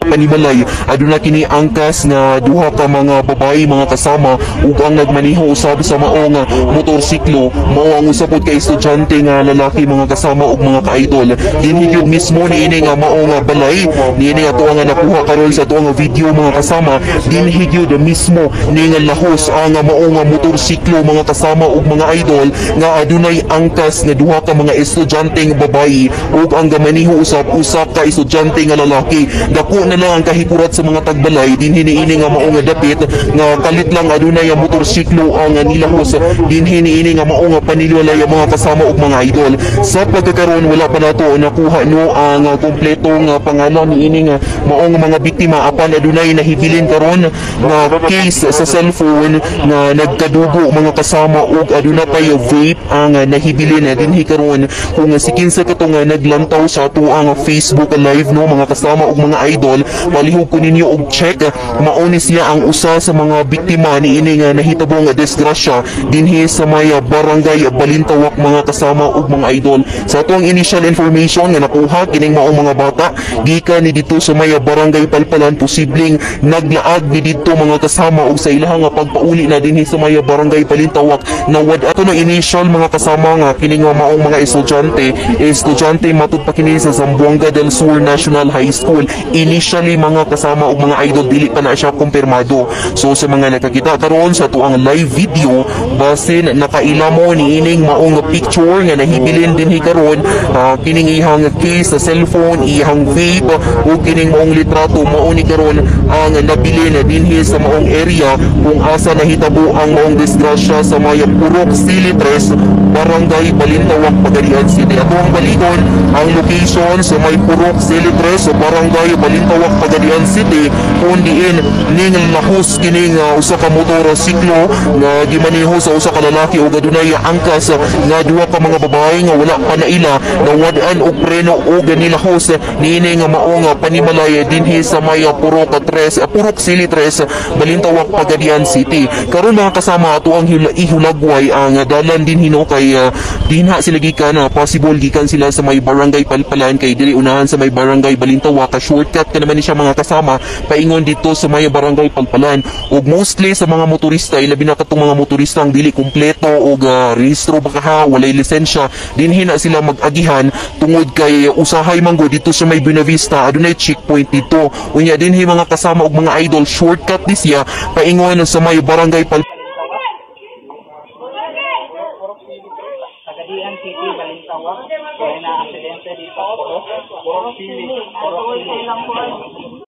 panimalay aduna kini angkas nga duha ka mga babae mga kasama ug ang nagmaneho usab sa maong motorsiklo mao ang usab kay estudyante nga lalaki mga kasama ug mga ka-idol. Dinhi gyud mismo niini nga maong balay niini ato nga nakuha karon sa ato nga video mga kasama. Dinhi gyud mismo ni nga lahos ang maong motorsiklo mga kasama ug mga idol nga adunay angkas nga duha ka mga estudyanteng babae ug ang gamaniho usab usa ka estudyante nga lalaki. Dako na lang ang kahikurat sa mga tagbalay dinhi niini nga mao nga dapit nga kalit lang adunay ang motorsiklo ang nilahos dinhi niini nga mao nga paniliwalay ang mga kasama ug mga idol. Sa pagkakaroon wala pa nato nakuha no ang kompletong pangalan niini nga mao nga mga biktima apan adunay nahibilin karon nga case sa cellphone nga nagkadugo mga kasama ug aduna pay vape ang nahibilin dinhi karon kung si kinsa kato nga naglantaw sa ato ang Facebook live no mga kasama ug mga idol palihog ko ninyo og check mao ni siya ang usa sa mga biktima niini nga nahitabong disgrasya dinhi sa may barangay Balintawak mga kasama ug mga idol. Sa ato ang initial information nga nakuha kining maong mga bata gikan ni dito sa may barangay Palpalan posibleng naglaag ni dito mga kasama ug sa ilahang pagpauli na dinhi sa may barangay Balintawak na wad ato ng initial mga kasama nga kining maong mga estudyante matud pa kini sa Zamboanga del Sur National High School. Initially mga kasama ug mga idol dili pa na siya kumpirmado. So sa mga nakakita karon sa tuang live video basin nakailamo ni ining maong picture nga nahibilin dinhi karon kining ihang case sa cellphone ihang vape ug kining maong litrato mao ni karon ang nabilin dinhi sa maong area kung asa nahitabo ang maong disgrasya sa may Purok Silitres barangay Balintawak Pagadian City. Ato ang baliton ang location sa may Purok Silitres barangay Balintawak Pagadian City kung diin ning lahos kining usa ka motorsiklo nga gimaneho sa usa ka lalaki ug adunay angkas nga duha ka mga babae nga wala pa naila na wad-an og preno ug nilahos niini nga mao nga panimalay dinhi sa may Purok Silitres Balintawak Pagadian City. Karon mga kasama ato ang ihulagway ang dalan din hino kay dinha sila gikan possible gikan sila sa may barangay Palpalan kay dili unahan sa may barangay Balintawak shortcut ka naman ni siya mga kasama paingon dito sa may barangay Palpalan ug mostly sa mga motorista ilabi na katong mga motorista ang dili kumpleto og rehistro baka walay lisensya dinhi na sila mag-agihan tungod kay usahay manggo dito sa may Buenavista adunay checkpoint dito unya dinhi mga kasama og mga idol shortcut ni siya paingon sa may barangay Palpalan